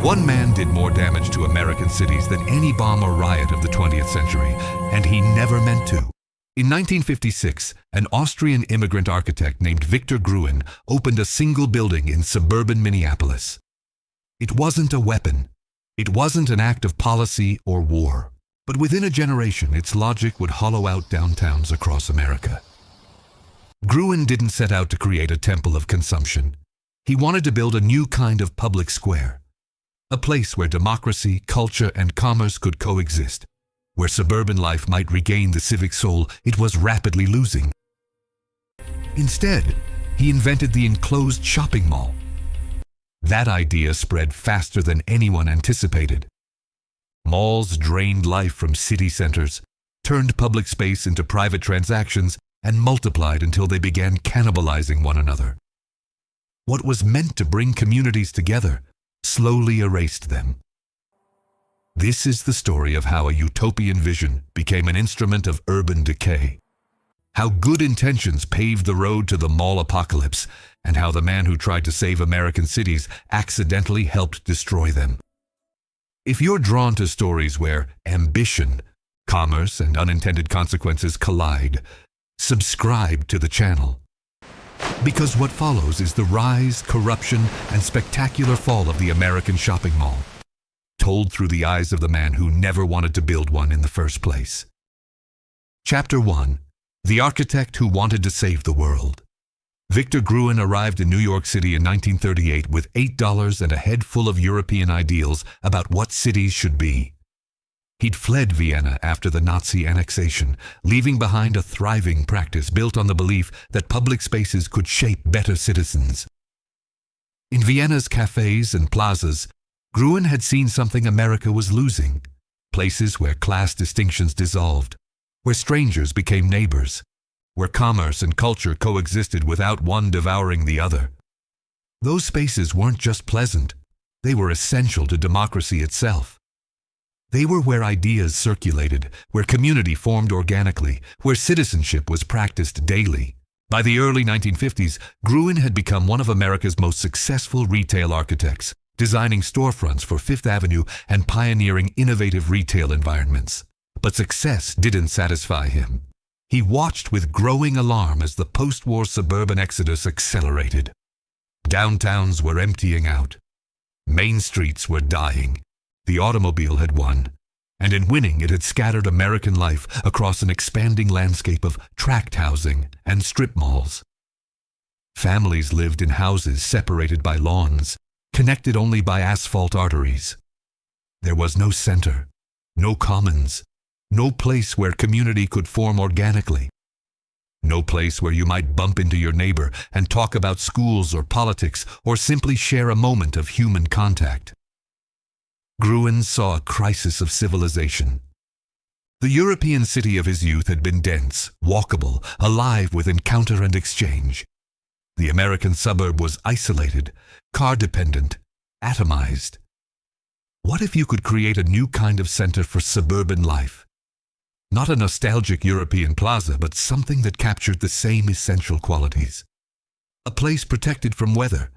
One man did more damage to American cities than any bomb or riot of the 20th century, and he never meant to. In 1956, an Austrian immigrant architect named Victor Gruen opened a single building in suburban Minneapolis. It wasn't a weapon. It wasn't an act of policy or war. But within a generation, its logic would hollow out downtowns across America. Gruen didn't set out to create a temple of consumption. He wanted to build a new kind of public square. A place where democracy, culture, and commerce could coexist. Where suburban life might regain the civic soul it was rapidly losing. Instead, he invented the enclosed shopping mall. That idea spread faster than anyone anticipated. Malls drained life from city centers, turned public space into private transactions, and multiplied until they began cannibalizing one another. What was meant to bring communities together slowly erased them. This is the story of how a utopian vision became an instrument of urban decay. How good intentions paved the road to the mall apocalypse, and how the man who tried to save American cities accidentally helped destroy them. If you're drawn to stories where ambition, commerce, and unintended consequences collide, subscribe to the channel. Because what follows is the rise, corruption, and spectacular fall of the American shopping mall, told through the eyes of the man who never wanted to build one in the first place. Chapter 1. The Architect Who Wanted to Save the World. Victor Gruen arrived in New York City in 1938 with $8 and a head full of European ideals about what cities should be. He'd fled Vienna after the Nazi annexation, leaving behind a thriving practice built on the belief that public spaces could shape better citizens. In Vienna's cafes and plazas, Gruen had seen something America was losing, places where class distinctions dissolved, where strangers became neighbors, where commerce and culture coexisted without one devouring the other. Those spaces weren't just pleasant, they were essential to democracy itself. They were where ideas circulated, where community formed organically, where citizenship was practiced daily. By the early 1950s, Gruen had become one of America's most successful retail architects, designing storefronts for Fifth Avenue and pioneering innovative retail environments. But success didn't satisfy him. He watched with growing alarm as the post-war suburban exodus accelerated. Downtowns were emptying out. Main streets were dying. The automobile had won, and in winning it had scattered American life across an expanding landscape of tract housing and strip malls. Families lived in houses separated by lawns, connected only by asphalt arteries. There was no center, no commons, no place where community could form organically. No place where you might bump into your neighbor and talk about schools or politics or simply share a moment of human contact. Gruen saw a crisis of civilization. The European city of his youth had been dense, walkable, alive with encounter and exchange. The American suburb was isolated, car-dependent, atomized. What if you could create a new kind of center for suburban life? Not a nostalgic European plaza, but something that captured the same essential qualities. A place protected from weather,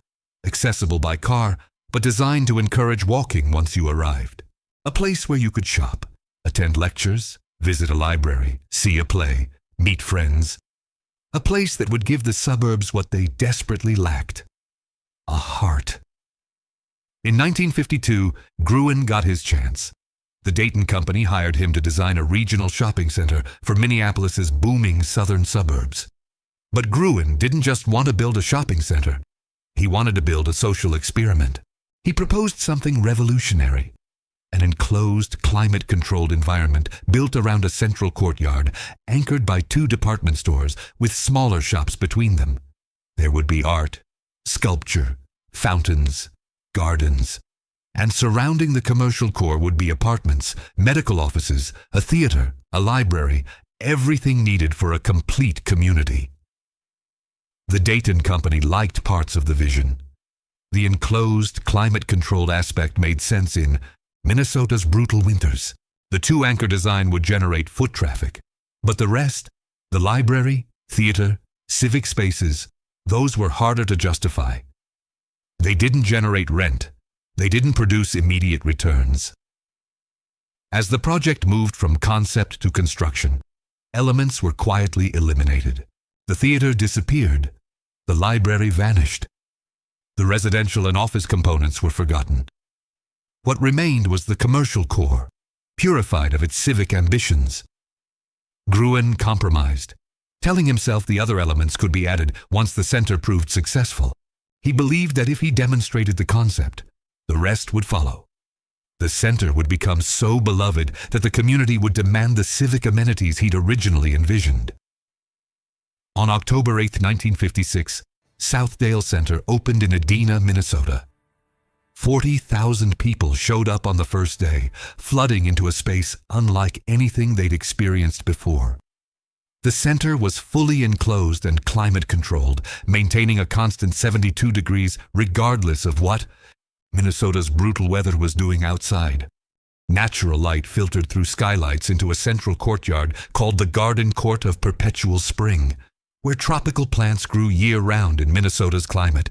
accessible by car, but designed to encourage walking once you arrived. A place where you could shop, attend lectures, visit a library, see a play, meet friends. A place that would give the suburbs what they desperately lacked: a heart. In 1952, Gruen got his chance. The Dayton Company hired him to design a regional shopping center for Minneapolis's booming southern suburbs. But Gruen didn't just want to build a shopping center. He wanted to build a social experiment. He proposed something revolutionary: an enclosed, climate-controlled environment built around a central courtyard, anchored by 2 department stores with smaller shops between them. There would be art, sculpture, fountains, gardens, and surrounding the commercial core would be apartments, medical offices, a theater, a library, everything needed for a complete community. The Dayton Company liked parts of the vision. The enclosed, climate-controlled aspect made sense in Minnesota's brutal winters. The 2-anchor design would generate foot traffic. But the rest, the library, theater, civic spaces, those were harder to justify. They didn't generate rent. they didn't produce immediate returns. As the project moved from concept to construction, elements were quietly eliminated. The theater disappeared. The library vanished. The residential and office components were forgotten. What remained was the commercial core, purified of its civic ambitions. Gruen compromised, telling himself the other elements could be added once the center proved successful. He believed that if he demonstrated the concept, the rest would follow. The center would become so beloved that the community would demand the civic amenities he'd originally envisioned. On October 8, 1956, Southdale Center opened in Edina, Minnesota. 40,000 people showed up on the first day, flooding into a space unlike anything they'd experienced before. The center was fully enclosed and climate-controlled, maintaining a constant 72 degrees regardless of what Minnesota's brutal weather was doing outside. Natural light filtered through skylights into a central courtyard called the Garden Court of Perpetual Spring, where tropical plants grew year-round in Minnesota's climate.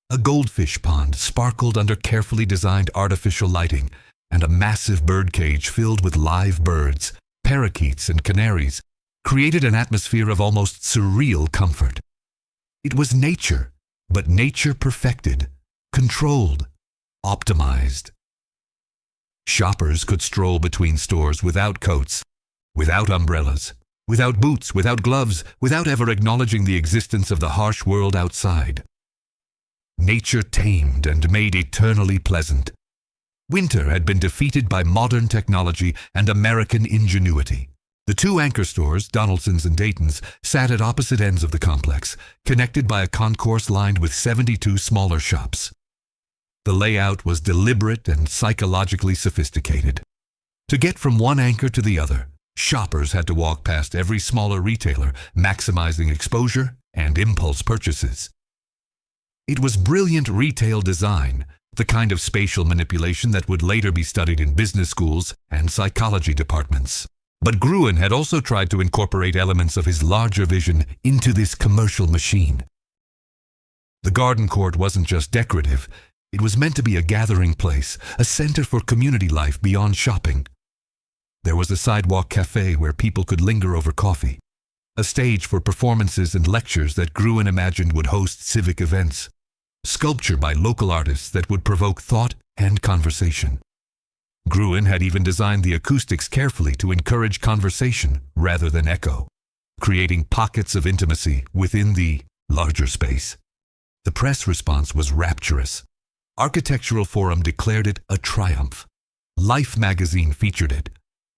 A goldfish pond sparkled under carefully designed artificial lighting, and a massive birdcage filled with live birds, parakeets and canaries, created an atmosphere of almost surreal comfort. It was nature, but nature perfected, controlled, optimized. Shoppers could stroll between stores without coats, without umbrellas, without boots, without gloves, without ever acknowledging the existence of the harsh world outside. Nature tamed and made eternally pleasant. Winter had been defeated by modern technology and American ingenuity. The two anchor stores, Donaldson's and Dayton's, sat at opposite ends of the complex, connected by a concourse lined with 72 smaller shops. The layout was deliberate and psychologically sophisticated. To get from one anchor to the other, shoppers had to walk past every smaller retailer, maximizing exposure and impulse purchases. It was brilliant retail design, the kind of spatial manipulation that would later be studied in business schools and psychology departments. But Gruen had also tried to incorporate elements of his larger vision into this commercial machine. The garden court wasn't just decorative, it was meant to be a gathering place, a center for community life beyond shopping. There was a sidewalk cafe where people could linger over coffee, a stage for performances and lectures that Gruen imagined would host civic events, sculpture by local artists that would provoke thought and conversation. Gruen had even designed the acoustics carefully to encourage conversation rather than echo, creating pockets of intimacy within the larger space. The press response was rapturous. Architectural Forum declared it a triumph. Life magazine featured it.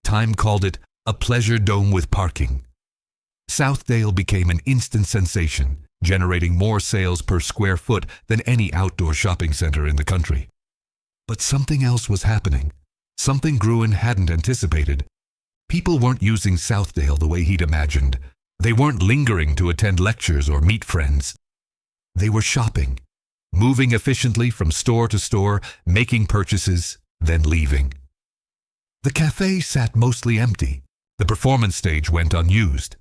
Time called it a pleasure dome with parking. Southdale became an instant sensation, generating more sales per square foot than any outdoor shopping center in the country. But something else was happening, something Gruen hadn't anticipated. People weren't using Southdale the way he'd imagined. They weren't lingering to attend lectures or meet friends. They were shopping, moving efficiently from store to store, making purchases, then leaving. The cafe sat mostly empty. The performance stage went unused.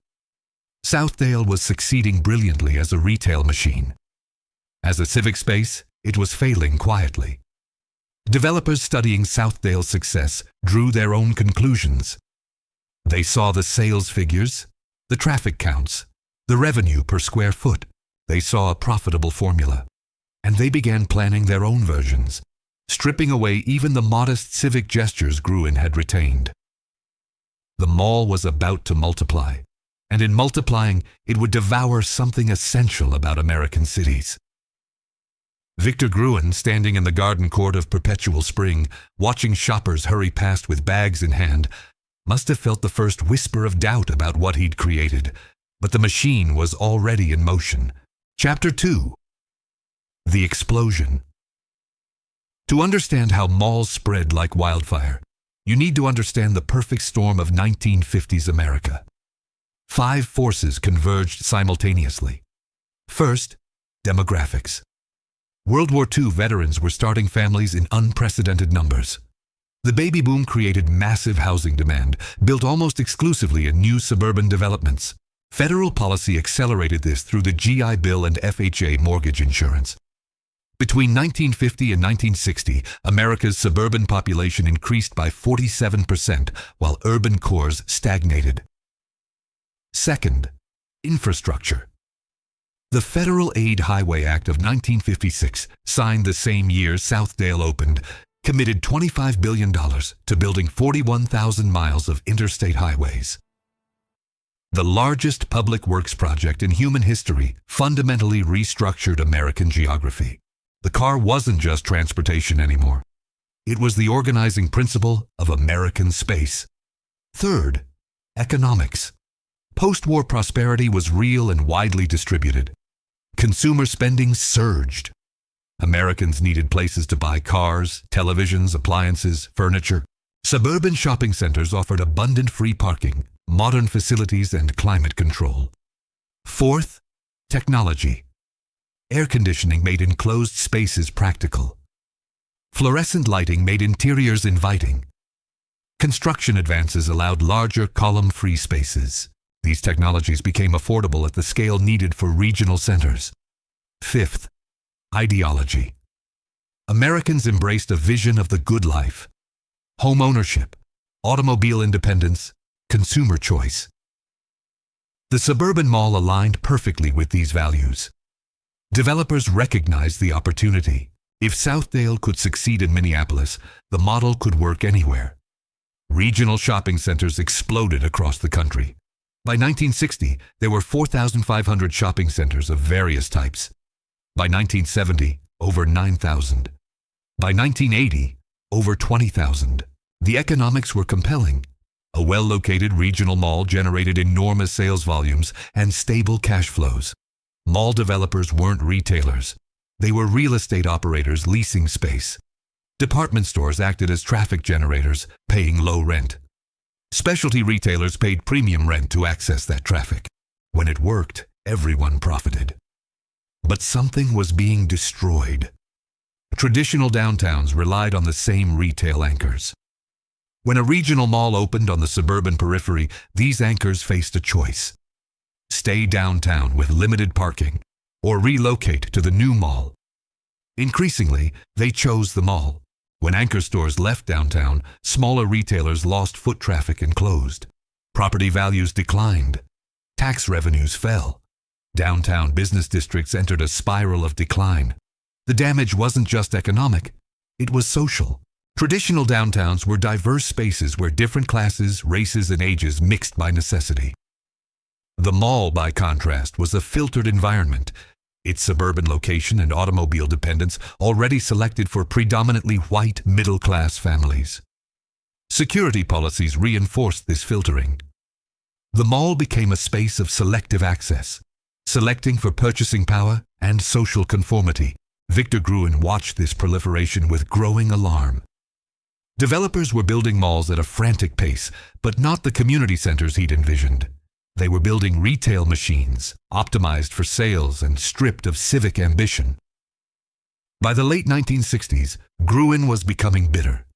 Southdale was succeeding brilliantly as a retail machine. As a civic space, it was failing quietly. Developers studying Southdale's success drew their own conclusions. They saw the sales figures, the traffic counts, the revenue per square foot. They saw a profitable formula, and they began planning their own versions, stripping away even the modest civic gestures Gruen had retained. The mall was about to multiply, and in multiplying, it would devour something essential about American cities. Victor Gruen, standing in the garden court of Perpetual Spring, watching shoppers hurry past with bags in hand, must have felt the first whisper of doubt about what he'd created, but the machine was already in motion. Chapter 2. The Explosion. To understand how malls spread like wildfire, you need to understand the perfect storm of 1950s America. 5 forces converged simultaneously. First, demographics. World War II veterans were starting families in unprecedented numbers. The baby boom created massive housing demand, built almost exclusively in new suburban developments. Federal policy accelerated this through the GI Bill and FHA mortgage insurance. Between 1950 and 1960, America's suburban population increased by 47%, while urban cores stagnated. Second, infrastructure. The Federal Aid Highway Act of 1956, signed the same year Southdale opened, committed $25 billion to building 41,000 miles of interstate highways. The largest public works project in human history fundamentally restructured American geography. The car wasn't just transportation anymore. It was the organizing principle of American space. Third, economics. Post-war prosperity was real and widely distributed. Consumer spending surged. Americans needed places to buy cars, televisions, appliances, furniture. Suburban shopping centers offered abundant free parking, modern facilities, and climate control. Fourth, technology. Air conditioning made enclosed spaces practical. Fluorescent lighting made interiors inviting. Construction advances allowed larger column-free spaces. These technologies became affordable at the scale needed for regional centers. Fifth, ideology. Americans embraced a vision of the good life. Home ownership, automobile independence, consumer choice. The suburban mall aligned perfectly with these values. Developers recognized the opportunity. If Southdale could succeed in Minneapolis, the model could work anywhere. Regional shopping centers exploded across the country. By 1960, there were 4,500 shopping centers of various types. By 1970, over 9,000. By 1980, over 20,000. The economics were compelling. A well-located regional mall generated enormous sales volumes and stable cash flows. Mall developers weren't retailers. They were real estate operators leasing space. Department stores acted as traffic generators, paying low rent. Specialty retailers paid premium rent to access that traffic. When it worked, everyone profited. But something was being destroyed. Traditional downtowns relied on the same retail anchors. When a regional mall opened on the suburban periphery, these anchors faced a choice: stay downtown with limited parking, or relocate to the new mall. Increasingly, they chose the mall. When anchor stores left downtown, smaller retailers lost foot traffic and closed. Property values declined. Tax revenues fell. Downtown business districts entered a spiral of decline. The damage wasn't just economic, it was social. Traditional downtowns were diverse spaces where different classes, races, and ages mixed by necessity. The mall, by contrast, was a filtered environment. Its suburban location and automobile dependence already selected for predominantly white middle-class families. Security policies reinforced this filtering. The mall became a space of selective access, selecting for purchasing power and social conformity. Victor Gruen watched this proliferation with growing alarm. Developers were building malls at a frantic pace, but not the community centers he'd envisioned. They were building retail machines, optimized for sales and stripped of civic ambition. By the late 1960s, Gruen was becoming bitter.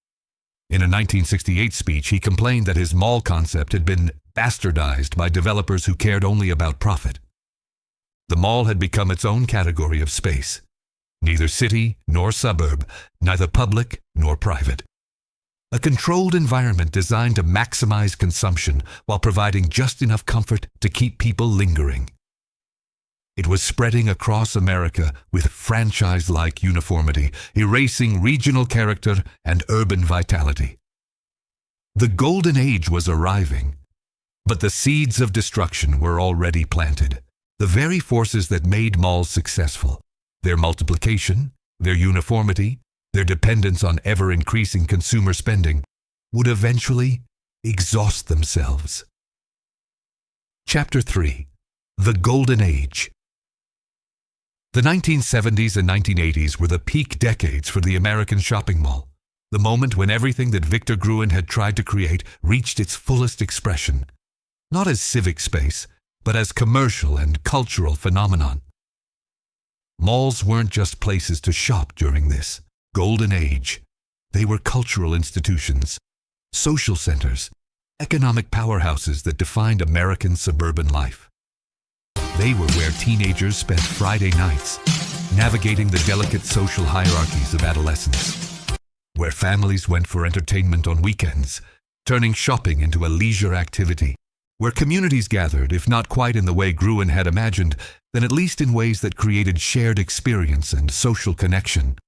In a 1968 speech, he complained that his mall concept had been bastardized by developers who cared only about profit. The mall had become its own category of space. Neither city nor suburb, neither public nor private. A controlled environment designed to maximize consumption while providing just enough comfort to keep people lingering. It was spreading across America with franchise-like uniformity, erasing regional character and urban vitality. The golden age was arriving, but the seeds of destruction were already planted. The very forces that made malls successful, their multiplication, their uniformity, their dependence on ever-increasing consumer spending, would eventually exhaust themselves. Chapter 3. The Golden Age. The 1970s and 1980s were the peak decades for the American shopping mall, the moment when everything that Victor Gruen had tried to create reached its fullest expression, not as civic space, but as commercial and cultural phenomenon. Malls weren't just places to shop during this golden age. They were cultural institutions, social centers, economic powerhouses that defined American suburban life. They were where teenagers spent Friday nights, navigating the delicate social hierarchies of adolescence, where families went for entertainment on weekends, turning shopping into a leisure activity, where communities gathered, if not quite in the way Gruen had imagined, then at least in ways that created shared experience and social connection.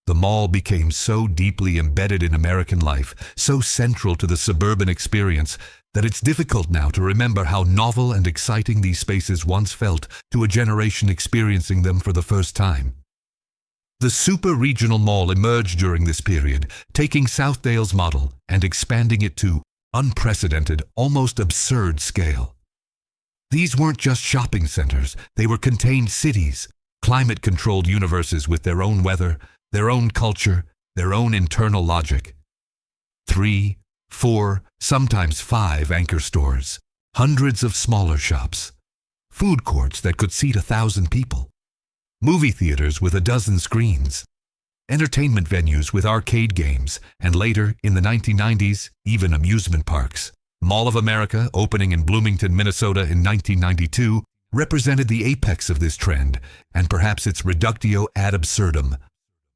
The mall became so deeply embedded in American life, so central to the suburban experience, that it's difficult now to remember how novel and exciting these spaces once felt to a generation experiencing them for the first time. The super-regional mall emerged during this period, taking Southdale's model and expanding it to unprecedented, almost absurd scale. These weren't just shopping centers, they were contained cities, climate-controlled universes with their own weather, their own culture, their own internal logic. 3, 4, sometimes 5 anchor stores, hundreds of smaller shops, food courts that could seat 1,000 people, movie theaters with 12 screens, entertainment venues with arcade games, and later, in the 1990s, even amusement parks. Mall of America, opening in Bloomington, Minnesota in 1992, represented the apex of this trend, and perhaps its reductio ad absurdum.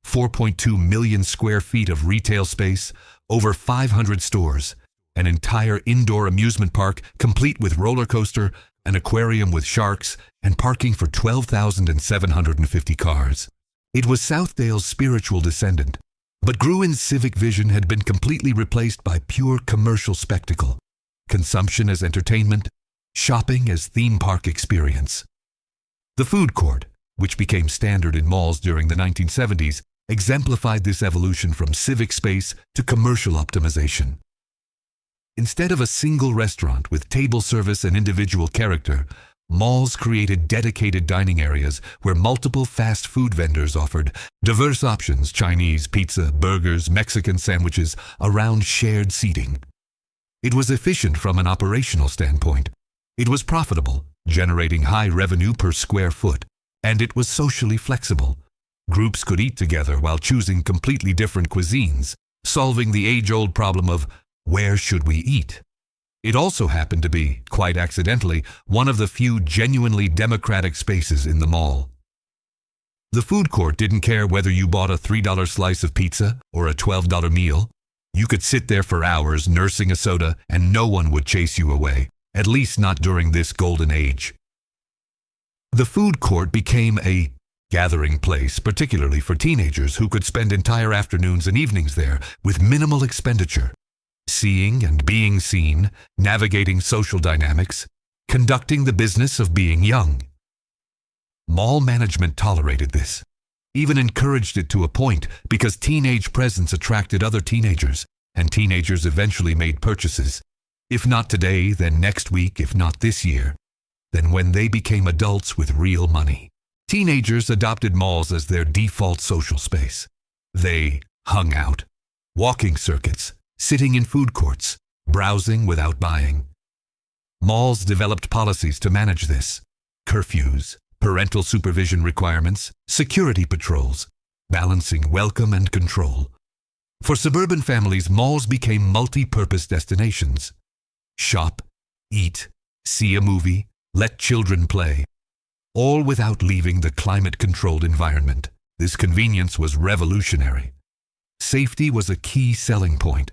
4.2 million square feet of retail space, over 500 stores, an entire indoor amusement park complete with roller coaster, an aquarium with sharks, and parking for 12,750 cars. It was Southdale's spiritual descendant, but Gruen's civic vision had been completely replaced by pure commercial spectacle, consumption as entertainment, shopping as theme park experience. The food court, which became standard in malls during the 1970s, exemplified this evolution from civic space to commercial optimization. Instead of a single restaurant with table service and individual character, malls created dedicated dining areas where multiple fast food vendors offered diverse options: Chinese, pizza, burgers, Mexican sandwiches, around shared seating. It was efficient from an operational standpoint. It was profitable, generating high revenue per square foot, and it was socially flexible. Groups could eat together while choosing completely different cuisines, solving the age-old problem of where should we eat? It also happened to be, quite accidentally, one of the few genuinely democratic spaces in the mall. The food court didn't care whether you bought a $3 slice of pizza or a $12 meal. You could sit there for hours nursing a soda and no one would chase you away, at least not during this golden age. The food court became a gathering place, particularly for teenagers who could spend entire afternoons and evenings there with minimal expenditure, seeing and being seen, navigating social dynamics, conducting the business of being young. Mall management tolerated this, even encouraged it to a point, because teenage presence attracted other teenagers, and teenagers eventually made purchases. If not today, then next week, if not this year, then when they became adults with real money. Teenagers adopted malls as their default social space. They hung out, walking circuits, sitting in food courts, browsing without buying. Malls developed policies to manage this: curfews, parental supervision requirements, security patrols, balancing welcome and control. For suburban families, malls became multi-purpose destinations. Shop, eat, see a movie, let children play, all without leaving the climate-controlled environment. This convenience was revolutionary. Safety was a key selling point.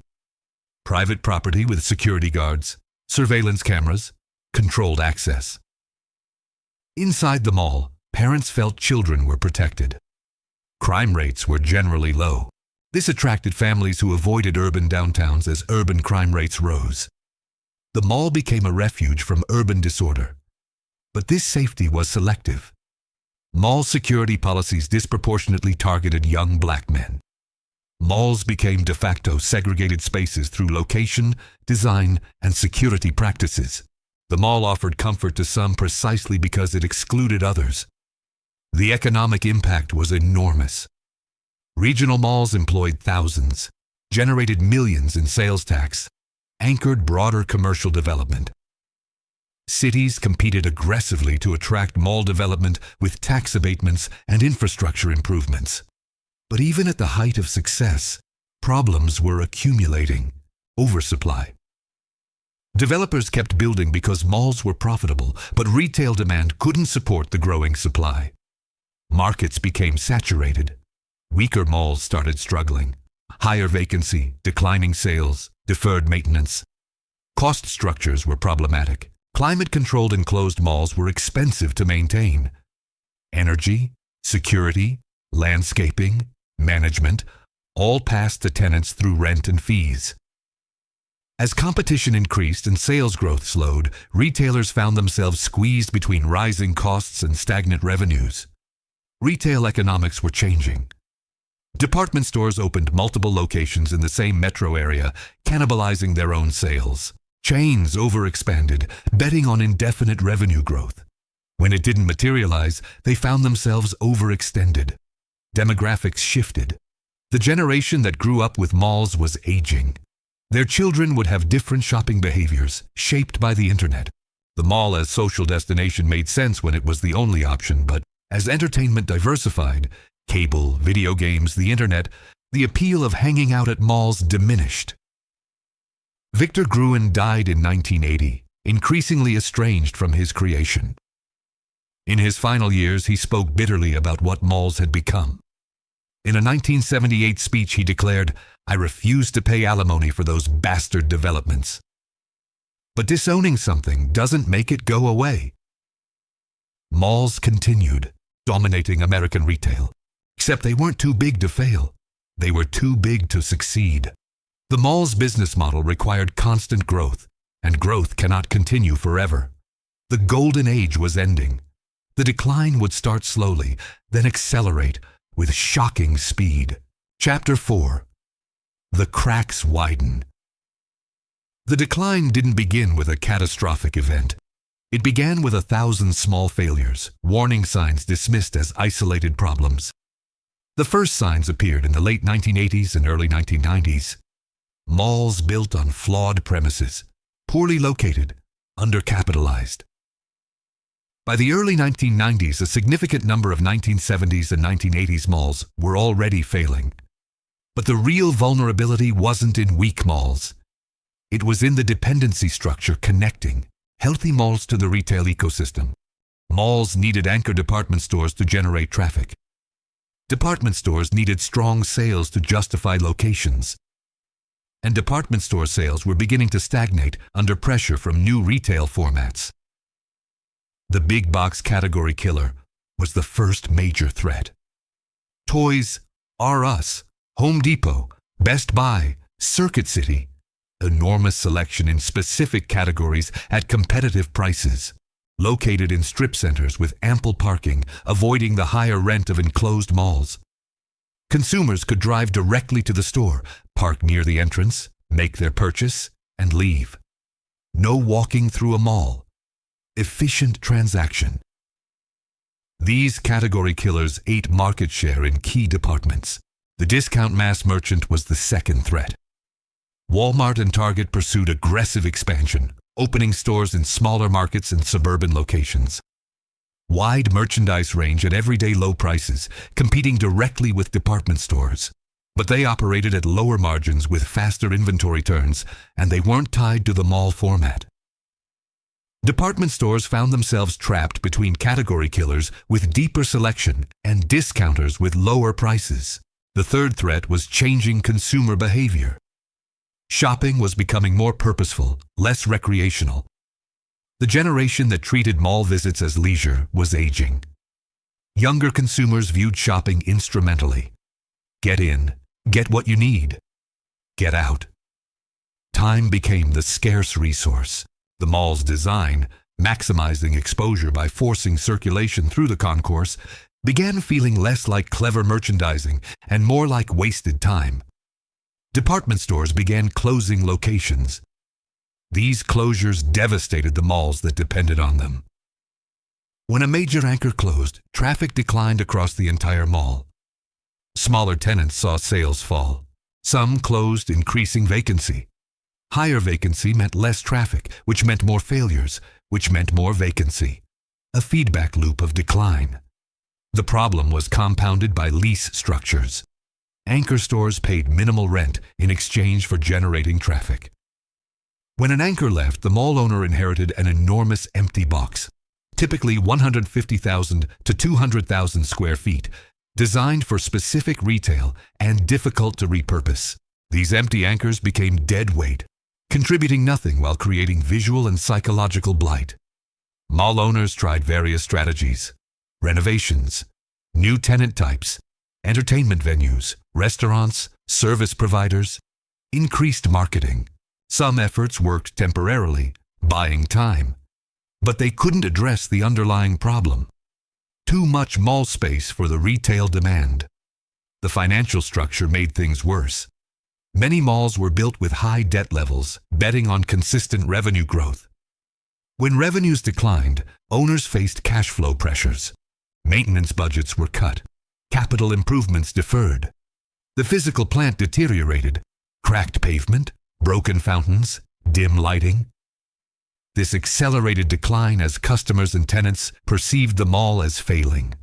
Private property with security guards, surveillance cameras, controlled access. Inside the mall, parents felt children were protected. Crime rates were generally low. This attracted families who avoided urban downtowns as urban crime rates rose. The mall became a refuge from urban disorder. But this safety was selective. Mall security policies disproportionately targeted young black men. Malls became de facto segregated spaces through location, design, and security practices. The mall offered comfort to some precisely because it excluded others. The economic impact was enormous. Regional malls employed thousands, generated millions in sales tax, anchored broader commercial development. Cities competed aggressively to attract mall development with tax abatements and infrastructure improvements. But even at the height of success, problems were accumulating: oversupply. Developers kept building because malls were profitable, but retail demand couldn't support the growing supply. Markets became saturated. Weaker malls started struggling. Higher vacancy, declining sales, deferred maintenance. Cost structures were problematic. Climate-controlled enclosed malls were expensive to maintain. Energy, security, landscaping, management, all passed to tenants through rent and fees. As competition increased and sales growth slowed, retailers found themselves squeezed between rising costs and stagnant revenues. Retail economics were changing. Department stores opened multiple locations in the same metro area, cannibalizing their own sales. Chains overexpanded, betting on indefinite revenue growth. When it didn't materialize, they found themselves overextended. Demographics shifted. The generation that grew up with malls was aging. Their children would have different shopping behaviors, shaped by the internet. The mall as social destination made sense when it was the only option, but as entertainment diversified, cable, video games, the internet, the appeal of hanging out at malls diminished. Victor Gruen died in 1980, increasingly estranged from his creation. In his final years, he spoke bitterly about what malls had become. In a 1978 speech, he declared, "I refuse to pay alimony for those bastard developments." But disowning something doesn't make it go away. Malls continued, dominating American retail. Except they weren't too big to fail. They were too big to succeed. The mall's business model required constant growth, and growth cannot continue forever. The golden age was ending. The decline would start slowly, then accelerate with shocking speed. Chapter 4. The cracks widen. The decline didn't begin with a catastrophic event. It began with 1,000 small failures, warning signs dismissed as isolated problems. The first signs appeared in the late 1980s and early 1990s. Malls built on flawed premises, poorly located, undercapitalized. By the early 1990s, a significant number of 1970s and 1980s malls were already failing. But the real vulnerability wasn't in weak malls. It was in the dependency structure connecting healthy malls to the retail ecosystem. Malls needed anchor department stores to generate traffic. Department stores needed strong sales to justify locations. And department store sales were beginning to stagnate under pressure from new retail formats. The big box category killer was the first major threat. Toys R Us, Home Depot, Best Buy, Circuit City, enormous selection in specific categories at competitive prices, located in strip centers with ample parking, avoiding the higher rent of enclosed malls. Consumers could drive directly to the store, park near the entrance, make their purchase, and leave. No walking through a mall. Efficient transaction. These category killers ate market share in key departments. The discount mass merchant was the second threat. Walmart and Target pursued aggressive expansion, opening stores in smaller markets and suburban locations. Wide merchandise range at everyday low prices, competing directly with department stores. But they operated at lower margins with faster inventory turns, and they weren't tied to the mall format. Department stores found themselves trapped between category killers with deeper selection and discounters with lower prices. The third threat was changing consumer behavior. Shopping was becoming more purposeful, less recreational. The generation that treated mall visits as leisure was aging. Younger consumers viewed shopping instrumentally. Get in, get what you need. Get out. Time became the scarce resource. The mall's design, maximizing exposure by forcing circulation through the concourse, began feeling less like clever merchandising and more like wasted time. Department stores began closing locations. These closures devastated the malls that depended on them. When a major anchor closed, traffic declined across the entire mall. Smaller tenants saw sales fall. Some closed, increasing vacancy. Higher vacancy meant less traffic, which meant more failures, which meant more vacancy. A feedback loop of decline. The problem was compounded by lease structures. Anchor stores paid minimal rent in exchange for generating traffic. When an anchor left, the mall owner inherited an enormous empty box. typically 150,000 to 200,000 square feet, designed for specific retail and difficult to repurpose. These empty anchors became dead weight, contributing nothing while creating visual and psychological blight. Mall owners tried various strategies: renovations, new tenant types, entertainment venues, restaurants, service providers, increased marketing. Some efforts worked temporarily, buying time, but they couldn't address the underlying problem: too much mall space for the retail demand. The financial structure made things worse. Many malls were built with high debt levels, betting on consistent revenue growth. When revenues declined, owners faced cash flow pressures. Maintenance budgets were cut. Capital improvements deferred. The physical plant deteriorated: cracked pavement, broken fountains, dim lighting. This accelerated decline as customers and tenants perceived the mall as failing.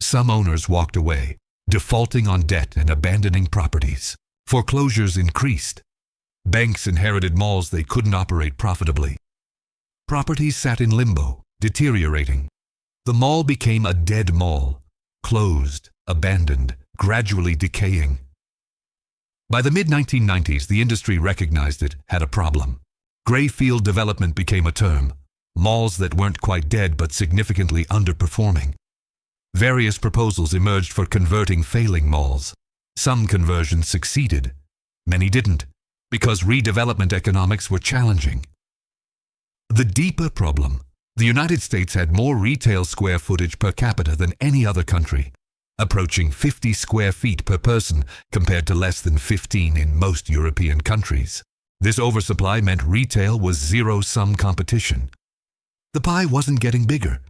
Some owners walked away, defaulting on debt and abandoning properties. Foreclosures increased. Banks inherited malls they couldn't operate profitably. Properties sat in limbo, deteriorating. The mall became a dead mall, closed, abandoned, gradually decaying. By the mid-1990s, the industry recognized it had a problem. Grayfield development became a term: malls that weren't quite dead but significantly underperforming. Various proposals emerged for converting failing malls. Some conversions succeeded. Many didn't, because redevelopment economics were challenging. The deeper problem: the United States had more retail square footage per capita than any other country, approaching 50 square feet per person compared to less than 15 in most European countries. This oversupply meant retail was zero-sum competition. The pie wasn't getting bigger.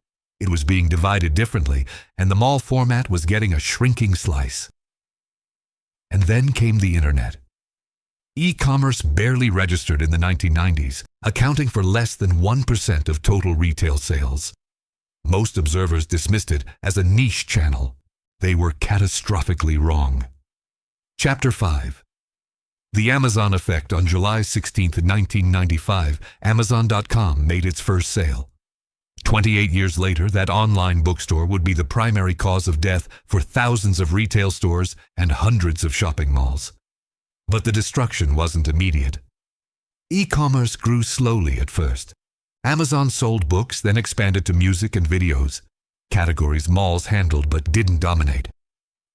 It was being divided differently, and the mall format was getting a shrinking slice. And then came the internet. E-commerce barely registered in the 1990s, accounting for less than 1% of total retail sales. Most observers dismissed it as a niche channel. They were catastrophically wrong. Chapter 5. The Amazon Effect. On July 16, 1995, Amazon.com made its first sale. 28 years later, that online bookstore would be the primary cause of death for thousands of retail stores and hundreds of shopping malls. But the destruction wasn't immediate. E-commerce grew slowly at first. Amazon sold books, then expanded to music and videos, categories malls handled but didn't dominate.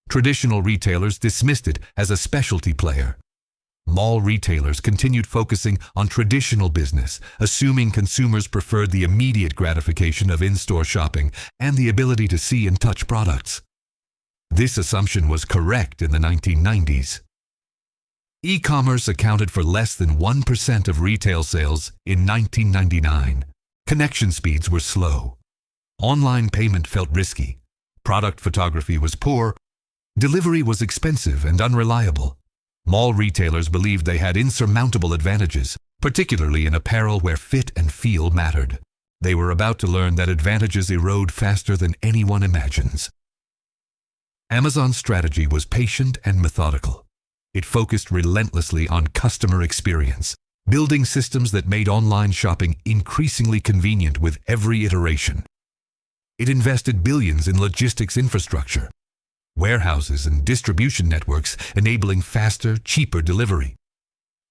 Traditional retailers dismissed it as a specialty player. Mall retailers continued focusing on traditional business, assuming consumers preferred the immediate gratification of in-store shopping and the ability to see and touch products. This assumption was correct in the 1990s. E-commerce accounted for less than 1% of retail sales in 1999. Connection speeds were slow. Online payment felt risky. Product photography was poor. Delivery was expensive and unreliable. Mall retailers believed they had insurmountable advantages, particularly in apparel where fit and feel mattered. They were about to learn that advantages erode faster than anyone imagines. Amazon's strategy was patient and methodical. It focused relentlessly on customer experience, building systems that made online shopping increasingly convenient with every iteration. It invested billions in logistics infrastructure, warehouses and distribution networks enabling faster, cheaper delivery.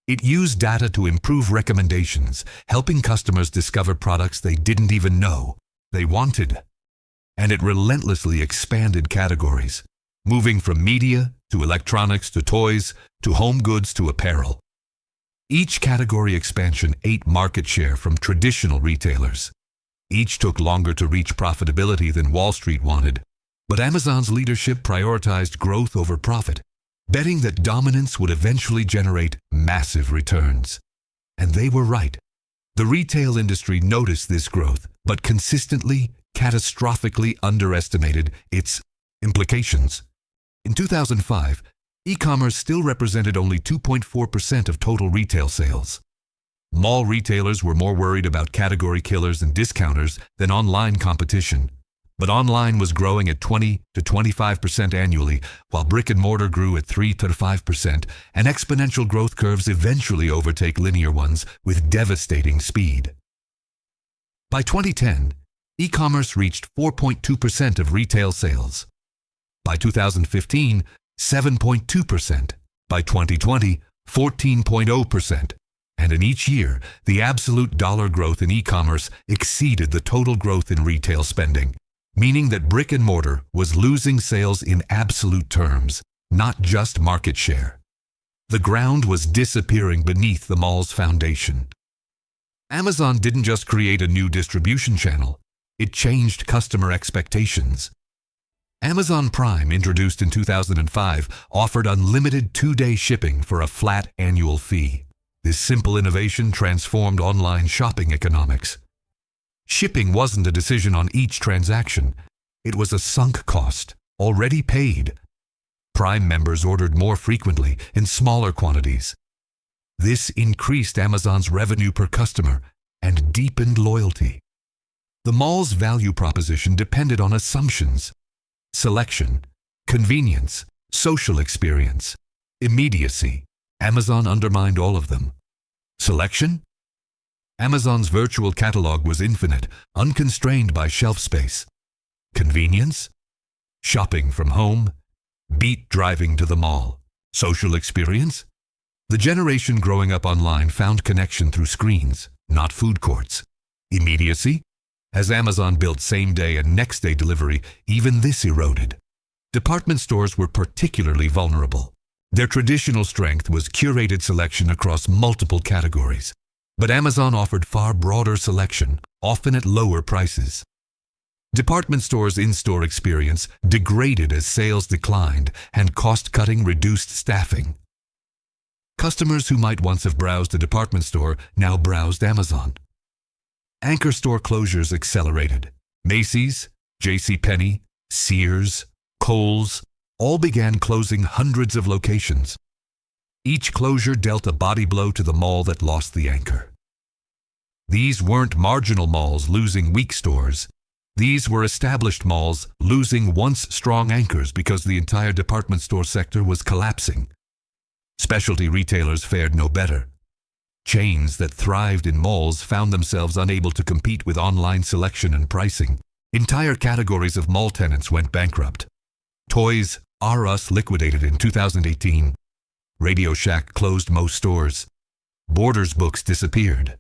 It used data to improve recommendations, helping customers discover products they didn't even know they wanted. And it relentlessly expanded categories, moving from media to electronics to toys to home goods to apparel. Each category expansion ate market share from traditional retailers. Each took longer to reach profitability than Wall Street wanted. But Amazon's leadership prioritized growth over profit, betting that dominance would eventually generate massive returns. And they were right. The retail industry noticed this growth, but consistently, catastrophically underestimated its implications. In 2005, e-commerce still represented only 2.4% of total retail sales. Mall retailers were more worried about category killers and discounters than online competition. But online was growing at 20 to 25% annually, while brick and mortar grew at 3 to 5%, and exponential growth curves eventually overtake linear ones with devastating speed. By 2010, E-commerce reached 4.2% of retail sales. By 2015, 7.2%. By 2020, 14.0%. And in each year, the absolute dollar growth in e-commerce exceeded the total growth in retail spending, meaning that brick and mortar was losing sales in absolute terms, not just market share. The ground was disappearing beneath the mall's foundation. Amazon didn't just create a new distribution channel, it changed customer expectations. Amazon Prime, introduced in 2005, offered unlimited 2-day shipping for a flat annual fee. This simple innovation transformed online shopping economics. Shipping wasn't a decision on each transaction. It was a sunk cost, already paid. Prime members ordered more frequently in smaller quantities. This increased Amazon's revenue per customer and deepened loyalty. The mall's value proposition depended on assumptions: selection, convenience, social experience, immediacy. Amazon undermined all of them. Selection? Amazon's virtual catalog was infinite, unconstrained by shelf space. Convenience? Shopping from home beat driving to the mall. Social experience? The generation growing up online found connection through screens, not food courts. Immediacy? As Amazon built same-day and next-day delivery, even this eroded. Department stores were particularly vulnerable. Their traditional strength was curated selection across multiple categories. But Amazon offered far broader selection, often at lower prices. Department stores' in-store experience degraded as sales declined and cost-cutting reduced staffing. Customers who might once have browsed a department store now browsed Amazon. Anchor store closures accelerated. Macy's, JCPenney, Sears, Kohl's all began closing hundreds of locations. Each closure dealt a body blow to the mall that lost the anchor. These weren't marginal malls losing weak stores. These were established malls losing once strong anchors because the entire department store sector was collapsing. Specialty retailers fared no better. Chains that thrived in malls found themselves unable to compete with online selection and pricing. Entire categories of mall tenants went bankrupt. Toys R Us liquidated in 2018. Radio Shack closed most stores. Borders books disappeared.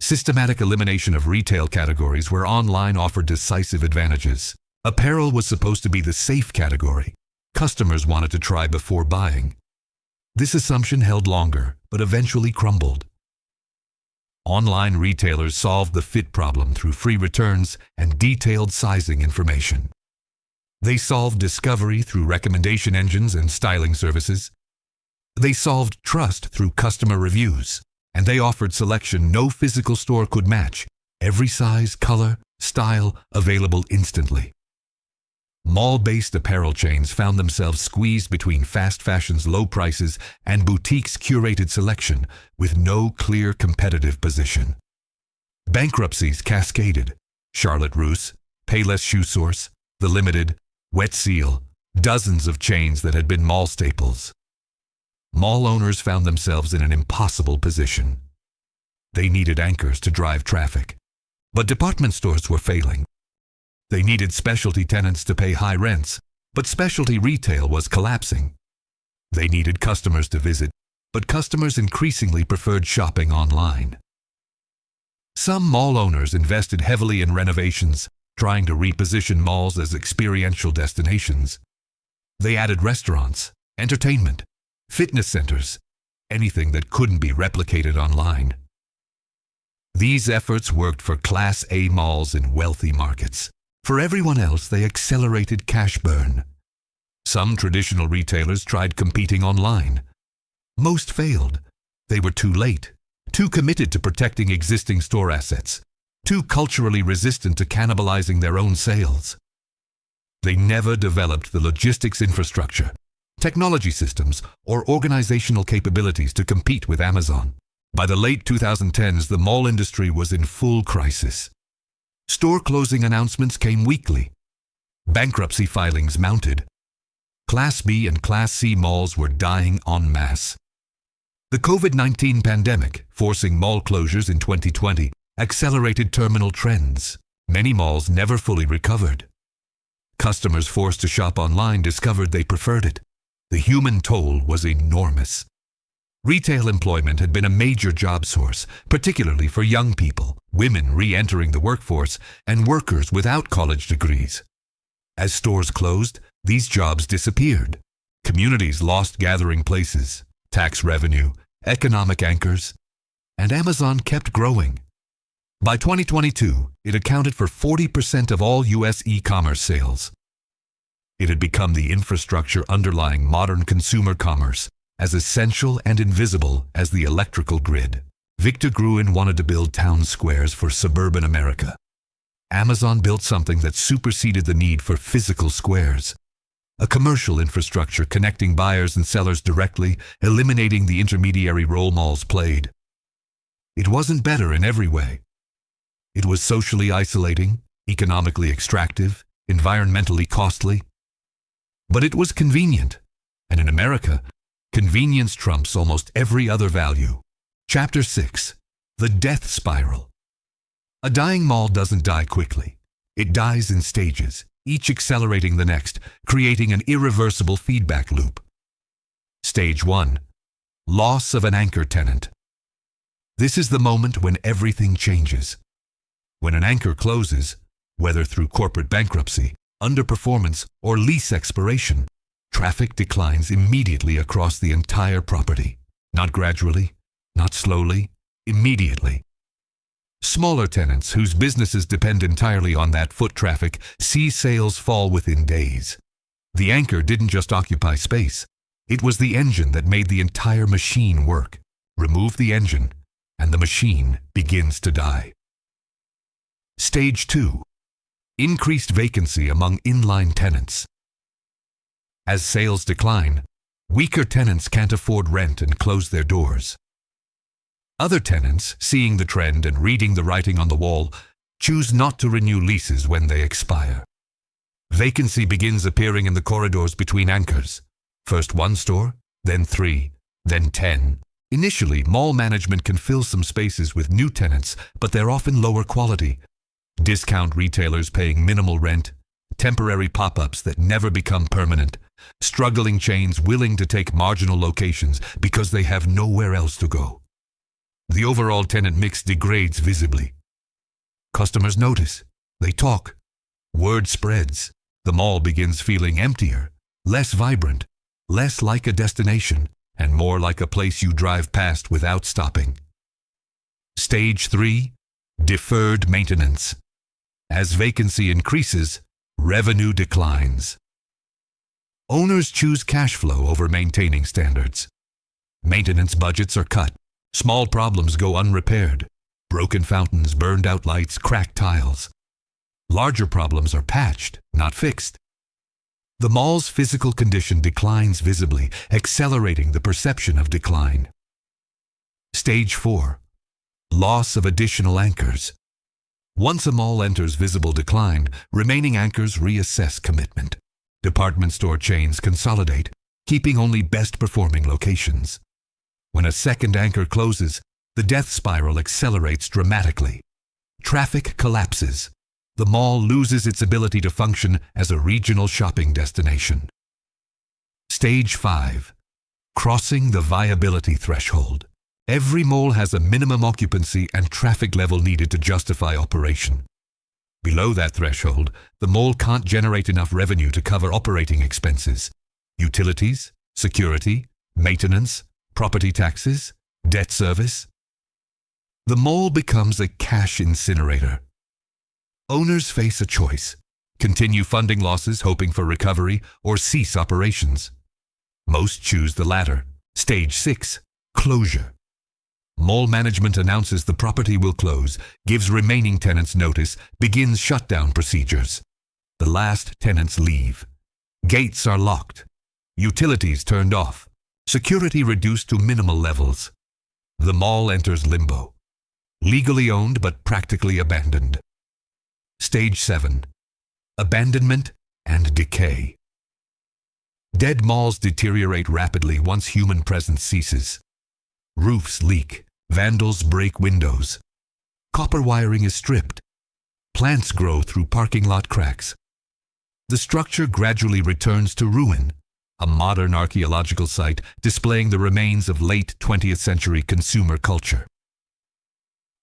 Systematic elimination of retail categories where online offered decisive advantages. Apparel was supposed to be the safe category. Customers wanted to try before buying. This assumption held longer, but eventually crumbled. Online retailers solved the fit problem through free returns and detailed sizing information. They solved discovery through recommendation engines and styling services. They solved trust through customer reviews. And they offered selection no physical store could match. Every size, color, style available instantly. Mall-based apparel chains found themselves squeezed between fast fashion's low prices and boutiques' curated selection with no clear competitive position. Bankruptcies cascaded. Charlotte Russe, Payless Shoe Source, The Limited, Wet Seal, dozens of chains that had been mall staples. Mall owners found themselves in an impossible position. They needed anchors to drive traffic, but department stores were failing. They needed specialty tenants to pay high rents, but specialty retail was collapsing. They needed customers to visit, but customers increasingly preferred shopping online. Some mall owners invested heavily in renovations, trying to reposition malls as experiential destinations. They added restaurants, entertainment, fitness centers, anything that couldn't be replicated online. These efforts worked for Class A malls in wealthy markets. For everyone else, they accelerated cash burn. Some traditional retailers tried competing online. Most failed. They were too late, too committed to protecting existing store assets, too culturally resistant to cannibalizing their own sales. They never developed the logistics infrastructure, technology systems, or organizational capabilities to compete with Amazon. By the late 2010s, the mall industry was in full crisis. Store closing announcements came weekly. Bankruptcy filings mounted. Class B and Class C malls were dying en masse. The COVID-19 pandemic, forcing mall closures in 2020, accelerated terminal trends. Many malls never fully recovered. Customers forced to shop online discovered they preferred it. The human toll was enormous. Retail employment had been a major job source, particularly for young people, women re-entering the workforce, and workers without college degrees. As stores closed, these jobs disappeared. Communities lost gathering places, tax revenue, economic anchors, and Amazon kept growing. By 2022, it accounted for 40% of all U.S. e-commerce sales. It had become the infrastructure underlying modern consumer commerce, as essential and invisible as the electrical grid. Victor Gruen wanted to build town squares for suburban America. Amazon built something that superseded the need for physical squares. A commercial infrastructure connecting buyers and sellers directly, eliminating the intermediary role malls played. It wasn't better in every way. It was socially isolating, economically extractive, environmentally costly. But it was convenient, and in America, convenience trumps almost every other value. Chapter 6. The Death Spiral. A dying mall doesn't die quickly. It dies in stages, each accelerating the next, creating an irreversible feedback loop. Stage 1. Loss of an anchor tenant. This is the moment when everything changes. When an anchor closes, whether through corporate bankruptcy, underperformance, or lease expiration, traffic declines immediately across the entire property. Not gradually, not slowly, immediately. Smaller tenants whose businesses depend entirely on that foot traffic see sales fall within days. The anchor didn't just occupy space. It was the engine that made the entire machine work. Remove the engine, and the machine begins to die. Stage 2. Increased vacancy among inline tenants. As sales decline, weaker tenants can't afford rent and close their doors. Other tenants, seeing the trend and reading the writing on the wall, choose not to renew leases when they expire. Vacancy begins appearing in the corridors between anchors. First one store, then 3, then 10. Initially, mall management can fill some spaces with new tenants, but they're often lower quality. Discount retailers paying minimal rent, temporary pop-ups that never become permanent, struggling chains willing to take marginal locations because they have nowhere else to go. The overall tenant mix degrades visibly. Customers notice, they talk, word spreads. The mall begins feeling emptier, less vibrant, less like a destination, and more like a place you drive past without stopping. Stage 3. Deferred maintenance. As vacancy increases, revenue declines. Owners choose cash flow over maintaining standards. Maintenance budgets are cut. Small problems go unrepaired. Broken fountains, burned out lights, cracked tiles. Larger problems are patched, not fixed. The mall's physical condition declines visibly, accelerating the perception of decline. Stage 4. Loss of additional anchors. Once a mall enters visible decline, remaining anchors reassess commitment. Department store chains consolidate, keeping only best-performing locations. When a second anchor closes, the death spiral accelerates dramatically. Traffic collapses. The mall loses its ability to function as a regional shopping destination. Stage 5. Crossing the viability threshold. Every mall has a minimum occupancy and traffic level needed to justify operation. Below that threshold, the mall can't generate enough revenue to cover operating expenses, utilities, security, maintenance, property taxes, debt service. The mall becomes a cash incinerator. Owners face a choice: continue funding losses hoping for recovery or cease operations. Most choose the latter. Stage 6. Closure. Mall management announces the property will close, gives remaining tenants notice, begins shutdown procedures. The last tenants leave. Gates are locked. Utilities turned off. Security reduced to minimal levels. The mall enters limbo. Legally owned but practically abandoned. Stage 7. Abandonment and decay. Dead malls deteriorate rapidly once human presence ceases. Roofs leak. Vandals break windows. Copper wiring is stripped. Plants grow through parking lot cracks. The structure gradually returns to ruin, a modern archaeological site displaying the remains of late 20th century consumer culture.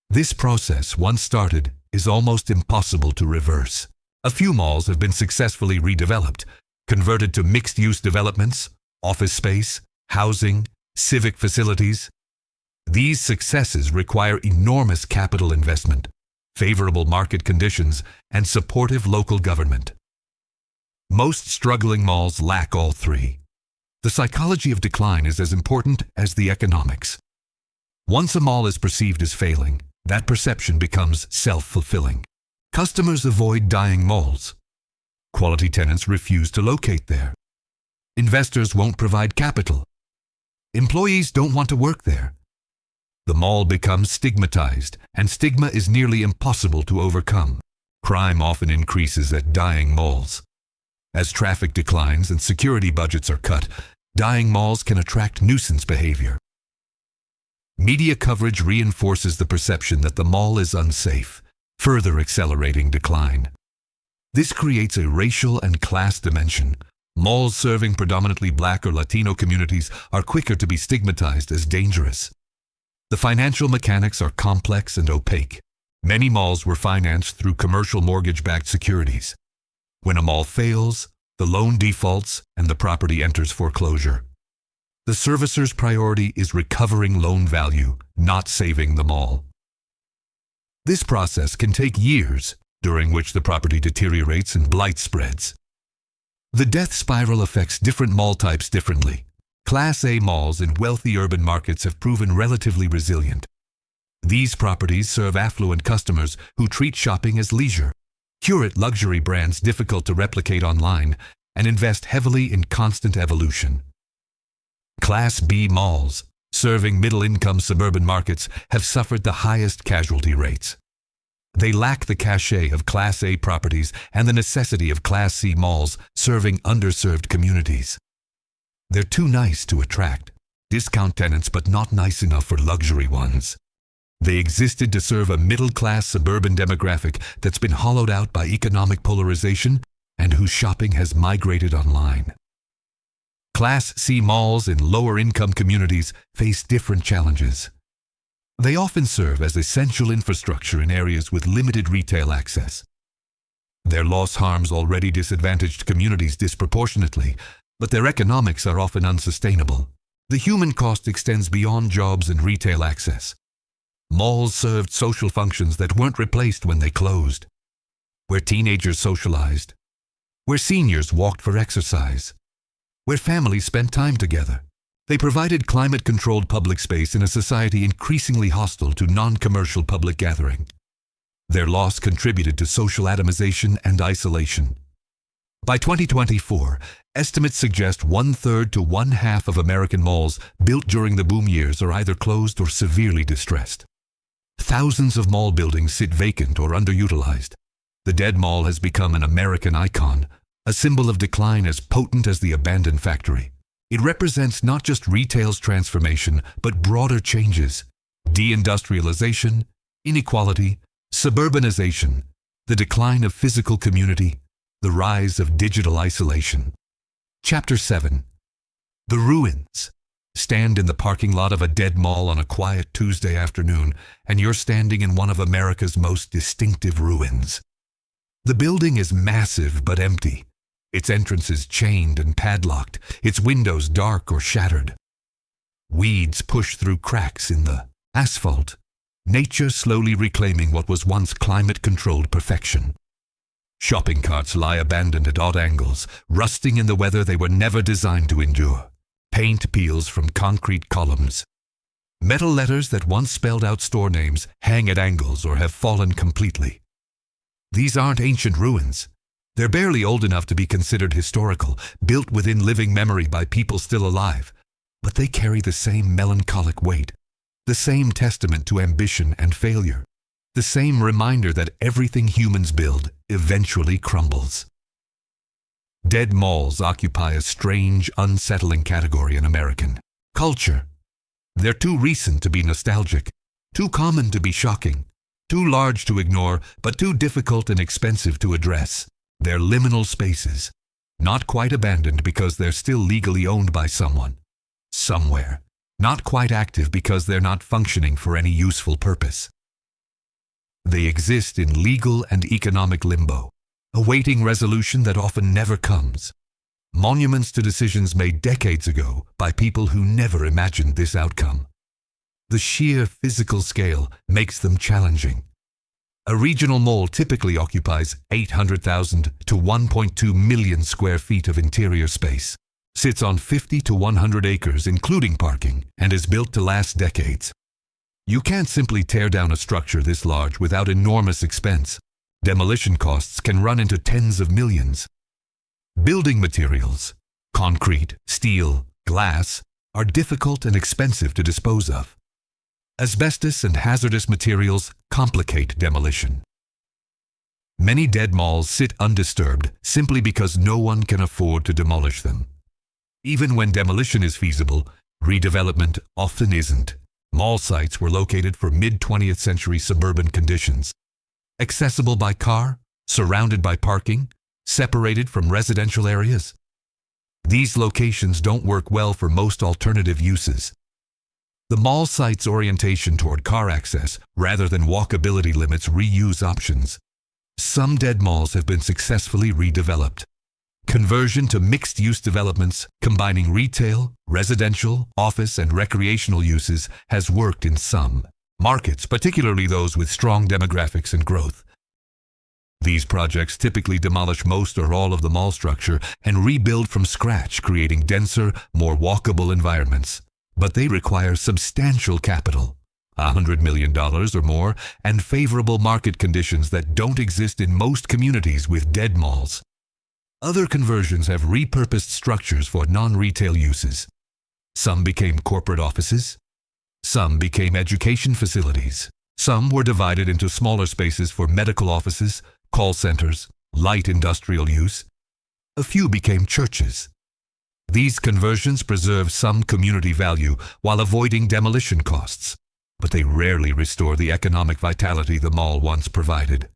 This process, once started, is almost impossible to reverse. A few malls have been successfully redeveloped, converted to mixed-use developments, office space, housing, civic facilities. These successes require enormous capital investment, favorable market conditions, and supportive local government. Most struggling malls lack all three. The psychology of decline is as important as the economics. Once a mall is perceived as failing, that perception becomes self-fulfilling. Customers avoid dying malls. Quality tenants refuse to locate there. Investors won't provide capital. Employees don't want to work there. The mall becomes stigmatized, and stigma is nearly impossible to overcome. Crime often increases at dying malls. As traffic declines and security budgets are cut, dying malls can attract nuisance behavior. Media coverage reinforces the perception that the mall is unsafe, further accelerating decline. This creates a racial and class dimension. Malls serving predominantly Black or Latino communities are quicker to be stigmatized as dangerous. The financial mechanics are complex and opaque. Many malls were financed through commercial mortgage-backed securities. When a mall fails, the loan defaults and the property enters foreclosure. The servicer's priority is recovering loan value, not saving the mall. This process can take years, during which the property deteriorates and blight spreads. The death spiral affects different mall types differently. Class A malls in wealthy urban markets have proven relatively resilient. These properties serve affluent customers who treat shopping as leisure, curate luxury brands difficult to replicate online, and invest heavily in constant evolution. Class B malls, serving middle-income suburban markets, have suffered the highest casualty rates. They lack the cachet of Class A properties and the necessity of Class C malls serving underserved communities. They're too nice to attract discount tenants, but not nice enough for luxury ones. They existed to serve a middle-class suburban demographic that's been hollowed out by economic polarization and whose shopping has migrated online. Class C malls in lower-income communities face different challenges. They often serve as essential infrastructure in areas with limited retail access. Their loss harms already disadvantaged communities disproportionately, but their economics are often unsustainable. The human cost extends beyond jobs and retail access. Malls served social functions that weren't replaced when they closed. Where teenagers socialized. Where seniors walked for exercise. Where families spent time together. They provided climate-controlled public space in a society increasingly hostile to non-commercial public gathering. Their loss contributed to social atomization and isolation. By 2024, estimates suggest 1/3 to 1/2 of American malls built during the boom years are either closed or severely distressed. Thousands of mall buildings sit vacant or underutilized. The dead mall has become an American icon, a symbol of decline as potent as the abandoned factory. It represents not just retail's transformation, but broader changes: deindustrialization, inequality, suburbanization, the decline of physical community, the rise of digital isolation. Chapter 7. The Ruins. Stand in the parking lot of a dead mall on a quiet Tuesday afternoon, and you're standing in one of America's most distinctive ruins. The building is massive but empty. Its entrances chained and padlocked, its windows dark or shattered. Weeds push through cracks in the asphalt, nature slowly reclaiming what was once climate-controlled perfection. Shopping carts lie abandoned at odd angles, rusting in the weather they were never designed to endure. Paint peels from concrete columns. Metal letters that once spelled out store names hang at angles or have fallen completely. These aren't ancient ruins. They're barely old enough to be considered historical, built within living memory by people still alive. But they carry the same melancholic weight, the same testament to ambition and failure, the same reminder that everything humans build eventually crumbles. Dead malls occupy a strange, unsettling category in American culture. They're too recent to be nostalgic, too common to be shocking, Too large to ignore, but too difficult and expensive to address. They're liminal spaces, not quite abandoned because they're still legally owned by someone, somewhere. Not quite active because they're not functioning for any useful purpose. They exist in legal and economic limbo, awaiting resolution that often never comes. Monuments to decisions made decades ago by people who never imagined this outcome. The sheer physical scale makes them challenging. A regional mall typically occupies 800,000 to 1.2 million square feet of interior space, sits on 50 to 100 acres including parking, and is built to last decades. You can't simply tear down a structure this large without enormous expense. Demolition costs can run into tens of millions. Building materials, concrete, steel, glass, are difficult and expensive to dispose of. Asbestos and hazardous materials complicate demolition. Many dead malls sit undisturbed simply because no one can afford to demolish them. Even when demolition is feasible, redevelopment often isn't. Mall sites were located for mid-20th century suburban conditions. Accessible by car, surrounded by parking, separated from residential areas. These locations don't work well for most alternative uses. The mall site's orientation toward car access rather than walkability limits reuse options. Some dead malls have been successfully redeveloped. Conversion to mixed-use developments combining retail, residential, office, and recreational uses has worked in some markets, particularly those with strong demographics and growth. These projects typically demolish most or all of the mall structure and rebuild from scratch, creating denser, more walkable environments. But they require substantial capital, $100 million or more, and favorable market conditions that don't exist in most communities with dead malls. Other conversions have repurposed structures for non-retail uses. Some became corporate offices. Some became education facilities. Some were divided into smaller spaces for medical offices, call centers, light industrial use. A few became churches. These conversions preserve some community value while avoiding demolition costs, but they rarely restore the economic vitality the mall once provided.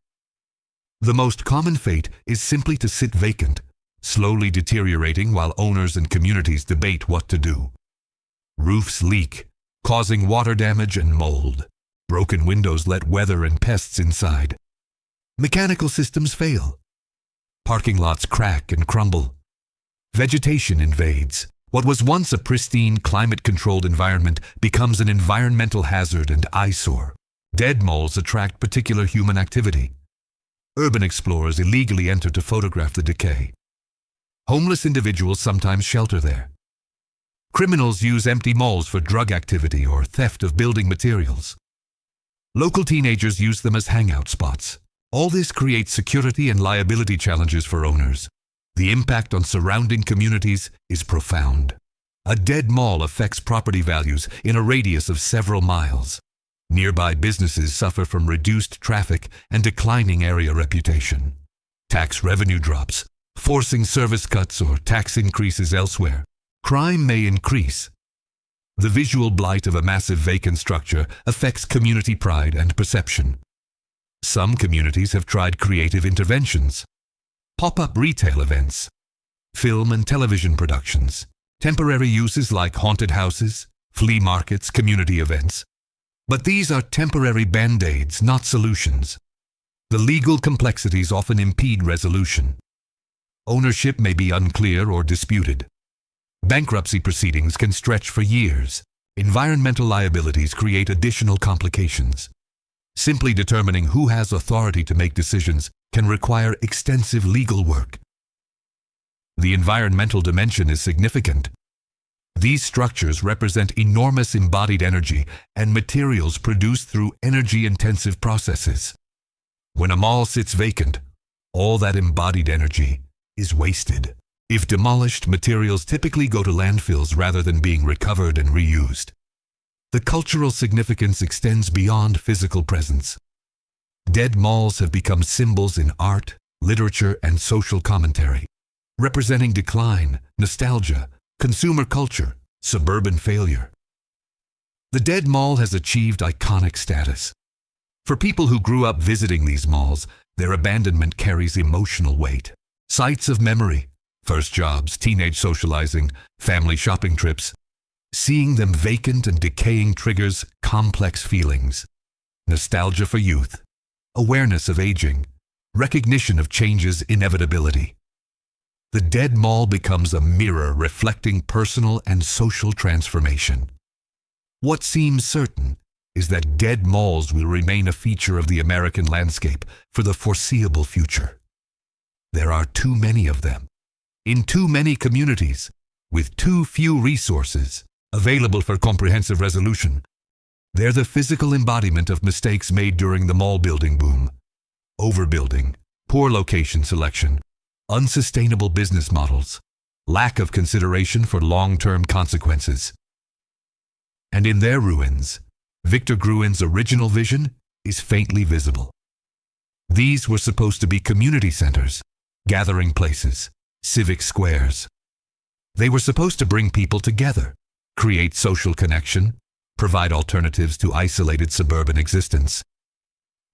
The most common fate is simply to sit vacant, slowly deteriorating while owners and communities debate what to do. Roofs leak, causing water damage and mold. Broken windows let weather and pests inside. Mechanical systems fail. Parking lots crack and crumble. Vegetation invades. What was once a pristine, climate-controlled environment becomes an environmental hazard and eyesore. Dead malls attract particular human activity. Urban explorers illegally enter to photograph the decay. Homeless individuals sometimes shelter there. Criminals use empty malls for drug activity or theft of building materials. Local teenagers use them as hangout spots. All this creates security and liability challenges for owners. The impact on surrounding communities is profound. A dead mall affects property values in a radius of several miles. Nearby businesses suffer from reduced traffic and declining area reputation. Tax revenue drops, forcing service cuts or tax increases elsewhere. Crime may increase. The visual blight of a massive vacant structure affects community pride and perception. Some communities have tried creative interventions. Pop-up retail events, film and television productions, temporary uses like haunted houses, flea markets, community events. But these are temporary band-aids, not solutions. The legal complexities often impede resolution. Ownership may be unclear or disputed. Bankruptcy proceedings can stretch for years. Environmental liabilities create additional complications. Simply determining who has authority to make decisions can require extensive legal work. The environmental dimension is significant. These structures represent enormous embodied energy and materials produced through energy-intensive processes. When a mall sits vacant, all that embodied energy is wasted. If demolished, materials typically go to landfills rather than being recovered and reused. The cultural significance extends beyond physical presence. Dead malls have become symbols in art, literature, and social commentary, representing decline, nostalgia, consumer culture, suburban failure. The dead mall has achieved iconic status. For people who grew up visiting these malls, their abandonment carries emotional weight. Sites of memory, first jobs, teenage socializing, family shopping trips. Seeing them vacant and decaying triggers complex feelings. Nostalgia for youth, awareness of aging, recognition of change's inevitability. The dead mall becomes a mirror reflecting personal and social transformation. What seems certain is that dead malls will remain a feature of the American landscape for the foreseeable future. There are too many of them, in too many communities, with too few resources available for comprehensive resolution. They're the physical embodiment of mistakes made during the mall building boom. Overbuilding, poor location selection, unsustainable business models, lack of consideration for long-term consequences. And in their ruins, Victor Gruen's original vision is faintly visible. These were supposed to be community centers, gathering places, civic squares. They were supposed to bring people together, create social connection, provide alternatives to isolated suburban existence.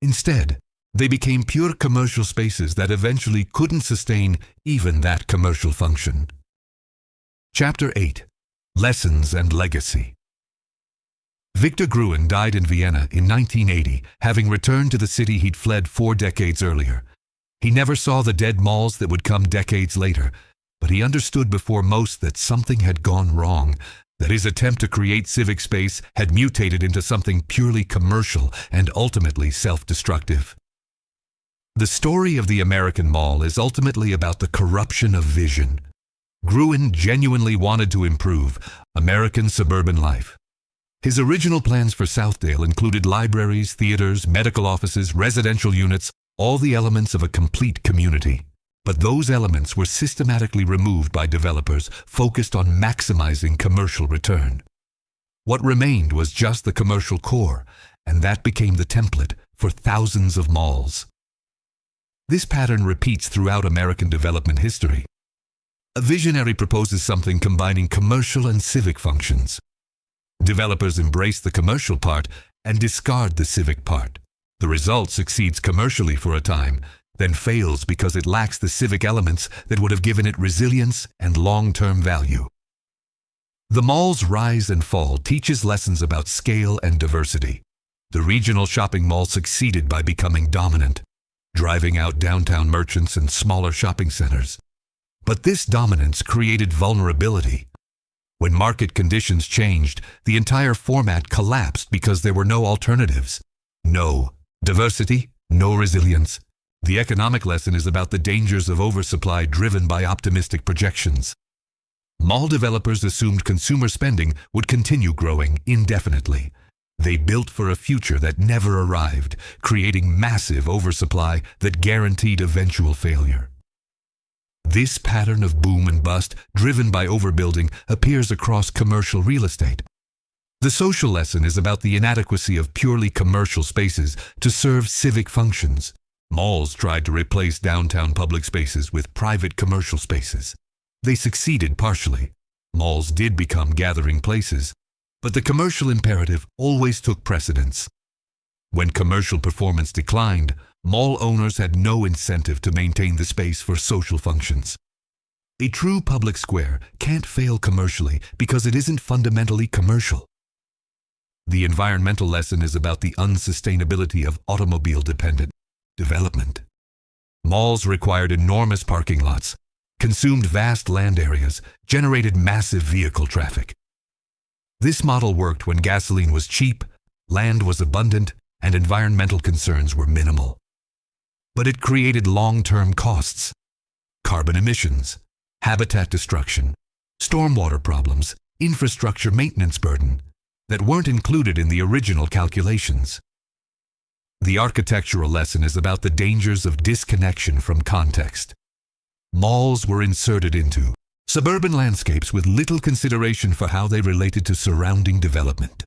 Instead, they became pure commercial spaces that eventually couldn't sustain even that commercial function. Chapter 8. Lessons and Legacy. Victor Gruen died in Vienna in 1980, having returned to the city he'd fled 4 decades earlier. He never saw the dead malls that would come decades later, but he understood before most that something had gone wrong, that his attempt to create civic space had mutated into something purely commercial and ultimately self-destructive. The story of the American mall is ultimately about the corruption of vision. Gruen genuinely wanted to improve American suburban life. His original plans for Southdale included libraries, theaters, medical offices, residential units, all the elements of a complete community. But those elements were systematically removed by developers focused on maximizing commercial return. What remained was just the commercial core, and that became the template for thousands of malls. This pattern repeats throughout American development history. A visionary proposes something combining commercial and civic functions. Developers embrace the commercial part and discard the civic part. The result succeeds commercially for a time, then fails because it lacks the civic elements that would have given it resilience and long-term value. The mall's rise and fall teaches lessons about scale and diversity. The regional shopping mall succeeded by becoming dominant, driving out downtown merchants and smaller shopping centers. But this dominance created vulnerability. When market conditions changed, the entire format collapsed because there were no alternatives. No diversity, no resilience. The economic lesson is about the dangers of oversupply driven by optimistic projections. Mall developers assumed consumer spending would continue growing indefinitely. They built for a future that never arrived, creating massive oversupply that guaranteed eventual failure. This pattern of boom and bust, driven by overbuilding, appears across commercial real estate. The social lesson is about the inadequacy of purely commercial spaces to serve civic functions. Malls tried to replace downtown public spaces with private commercial spaces. They succeeded partially. Malls did become gathering places, but the commercial imperative always took precedence. When commercial performance declined, mall owners had no incentive to maintain the space for social functions. A true public square can't fail commercially because it isn't fundamentally commercial. The environmental lesson is about the unsustainability of automobile-dependent development. Malls required enormous parking lots, consumed vast land areas, generated massive vehicle traffic. This model worked when gasoline was cheap, land was abundant, and environmental concerns were minimal. But it created long-term costs: carbon emissions, habitat destruction, stormwater problems, infrastructure maintenance burden that weren't included in the original calculations. The architectural lesson is about the dangers of disconnection from context. Malls were inserted into suburban landscapes with little consideration for how they related to surrounding development.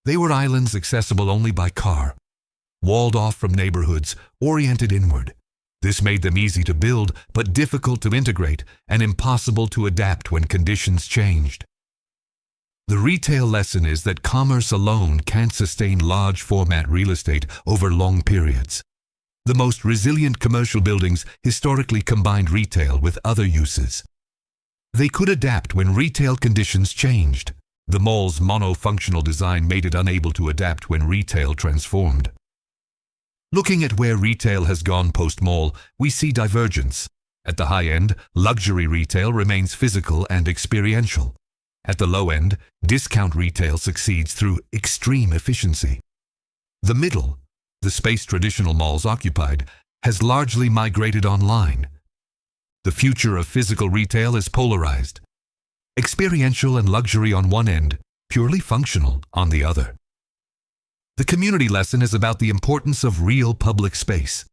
They were islands accessible only by car, walled off from neighborhoods, oriented inward. This made them easy to build, but difficult to integrate and impossible to adapt when conditions changed. The retail lesson is that commerce alone can't sustain large format real estate over long periods. The most resilient commercial buildings historically combined retail with other uses. They could adapt when retail conditions changed. The mall's monofunctional design made it unable to adapt when retail transformed. Looking at where retail has gone post-mall, we see divergence. At the high end, luxury retail remains physical and experiential. At the low end, discount retail succeeds through extreme efficiency. The middle, the space traditional malls occupied, has largely migrated online. The future of physical retail is polarized. Experiential and luxury on one end, purely functional on the other. The community lesson is about the importance of real public space.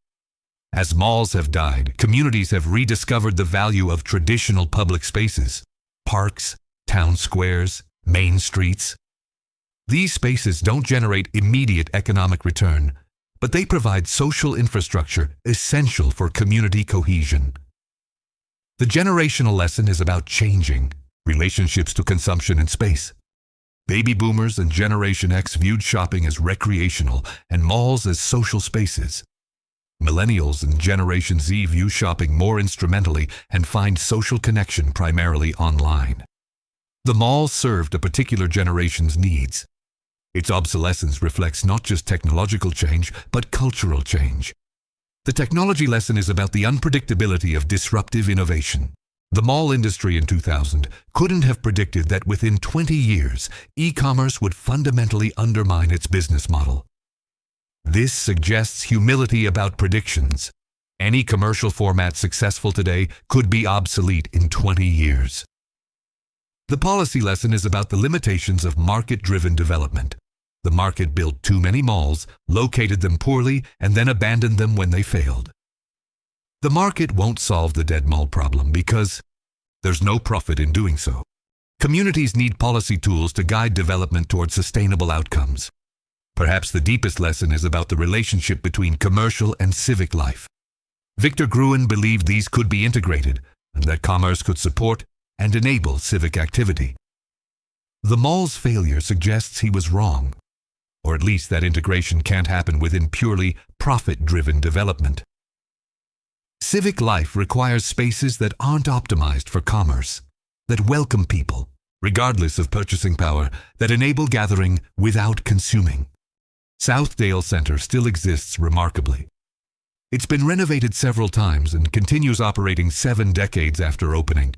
As malls have died, communities have rediscovered the value of traditional public spaces, parks, town squares, main streets. These spaces don't generate immediate economic return, but they provide social infrastructure essential for community cohesion. The generational lesson is about changing relationships to consumption and space. Baby boomers and Generation X viewed shopping as recreational and malls as social spaces. Millennials and Generation Z view shopping more instrumentally and find social connection primarily online. The mall served a particular generation's needs. Its obsolescence reflects not just technological change, but cultural change. The technology lesson is about the unpredictability of disruptive innovation. The mall industry in 2000 couldn't have predicted that within 20 years, e-commerce would fundamentally undermine its business model. This suggests humility about predictions. Any commercial format successful today could be obsolete in 20 years. The policy lesson is about the limitations of market-driven development. The market built too many malls, located them poorly, and then abandoned them when they failed. The market won't solve the dead mall problem because there's no profit in doing so. Communities need policy tools to guide development toward sustainable outcomes. Perhaps the deepest lesson is about the relationship between commercial and civic life. Victor Gruen believed these could be integrated, and that commerce could support and enable civic activity. The mall's failure suggests he was wrong, or at least that integration can't happen within purely profit-driven development. Civic life requires spaces that aren't optimized for commerce, that welcome people, regardless of purchasing power, that enable gathering without consuming. Southdale Center still exists remarkably. It's been renovated several times and continues operating 7 decades after opening,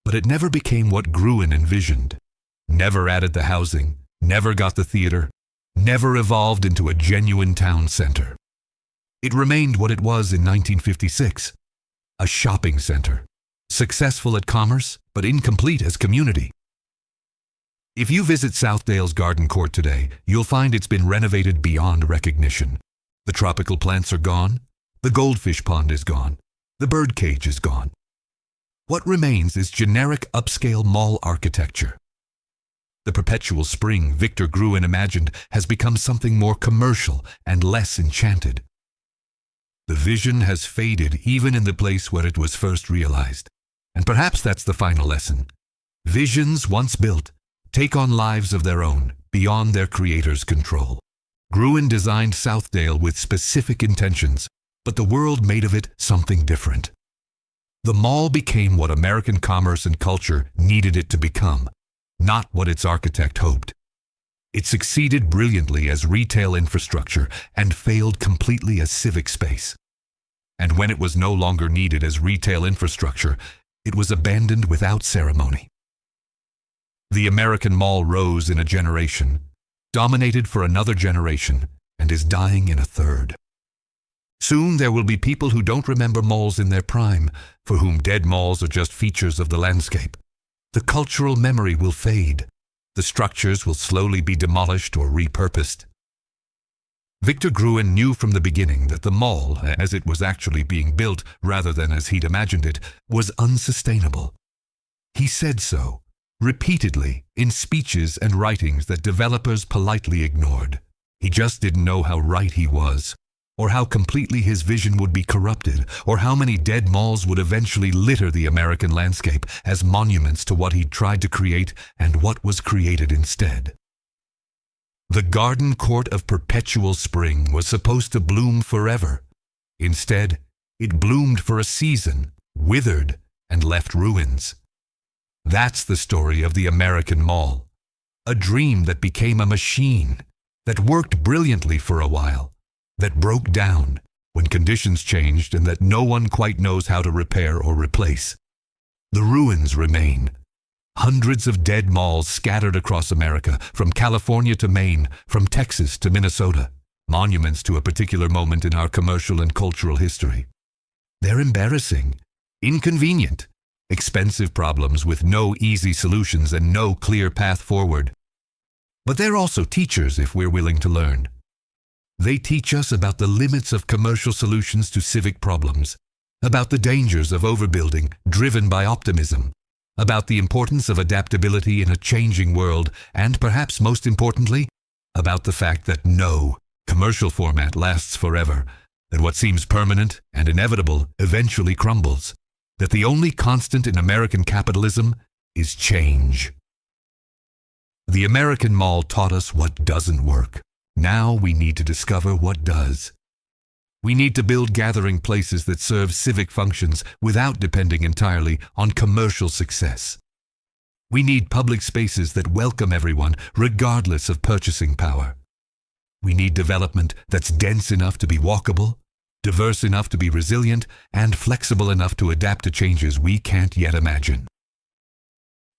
but it never became what Gruen envisioned. Never added the housing, never got the theater, never evolved into a genuine town center. It remained what it was in 1956, a shopping center, successful at commerce, but incomplete as community. If you visit Southdale's Garden Court today, you'll find it's been renovated beyond recognition. The tropical plants are gone, the goldfish pond is gone, the bird cage is gone. What remains is generic upscale mall architecture. The perpetual spring Victor Gruen imagined has become something more commercial and less enchanted. The vision has faded even in the place where it was first realized. And perhaps that's the final lesson. Visions once built take on lives of their own, beyond their creator's control. Gruen designed Southdale with specific intentions, but the world made of it something different. The mall became what American commerce and culture needed it to become, not what its architect hoped. It succeeded brilliantly as retail infrastructure and failed completely as civic space. And when it was no longer needed as retail infrastructure, it was abandoned without ceremony. The American mall rose in a generation, dominated for another generation, and is dying in a third. Soon there will be people who don't remember malls in their prime, for whom dead malls are just features of the landscape. The cultural memory will fade. The structures will slowly be demolished or repurposed. Victor Gruen knew from the beginning that the mall, as it was actually being built rather than as he'd imagined it, was unsustainable. He said so, repeatedly, in speeches and writings that developers politely ignored. He just didn't know how right he was. or how completely his vision would be corrupted, or how many dead malls would eventually litter the American landscape as monuments to what he'd tried to create and what was created instead. The garden court of perpetual spring was supposed to bloom forever. Instead, it bloomed for a season, withered, and left ruins. That's the story of the American Mall. A dream that became a machine, that worked brilliantly for a while, that broke down when conditions changed and that no one quite knows how to repair or replace. The ruins remain. Hundreds of dead malls scattered across America, from California to Maine, from Texas to Minnesota, monuments to a particular moment in our commercial and cultural history. They're embarrassing, inconvenient, expensive problems with no easy solutions and no clear path forward. But they're also teachers if we're willing to learn. They teach us about the limits of commercial solutions to civic problems, about the dangers of overbuilding driven by optimism, about the importance of adaptability in a changing world, and perhaps most importantly, about the fact that no commercial format lasts forever, that what seems permanent and inevitable eventually crumbles, that the only constant in American capitalism is change. The American Mall taught us what doesn't work. Now we need to discover what does. We need to build gathering places that serve civic functions without depending entirely on commercial success. We need public spaces that welcome everyone regardless of purchasing power. We need development that's dense enough to be walkable, diverse enough to be resilient, and flexible enough to adapt to changes we can't yet imagine.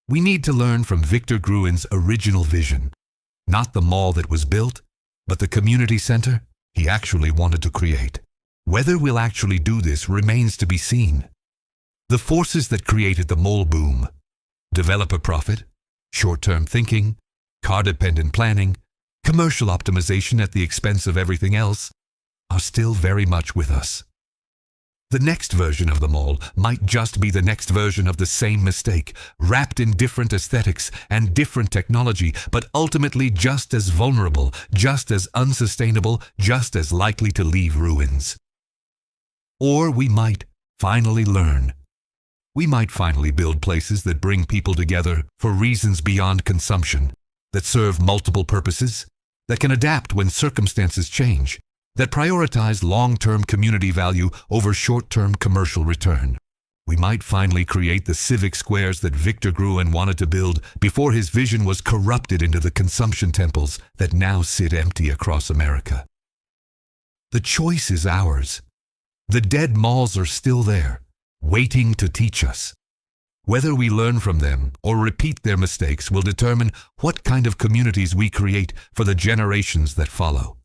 We need to learn from Victor Gruen's original vision, not the mall that was built, but the community center he actually wanted to create. Whether we'll actually do this remains to be seen. The forces that created the mall boom, developer profit, short-term thinking, car-dependent planning, commercial optimization at the expense of everything else, are still very much with us. The next version of the mall might just be the next version of the same mistake, wrapped in different aesthetics and different technology, but ultimately just as vulnerable, just as unsustainable, just as likely to leave ruins. Or we might finally learn. We might finally build places that bring people together for reasons beyond consumption, that serve multiple purposes, that can adapt when circumstances change, that prioritize long-term community value over short-term commercial return. We might finally create the civic squares that Victor Gruen wanted to build before his vision was corrupted into the consumption temples that now sit empty across America. The choice is ours. The dead malls are still there, waiting to teach us. Whether we learn from them or repeat their mistakes will determine what kind of communities we create for the generations that follow.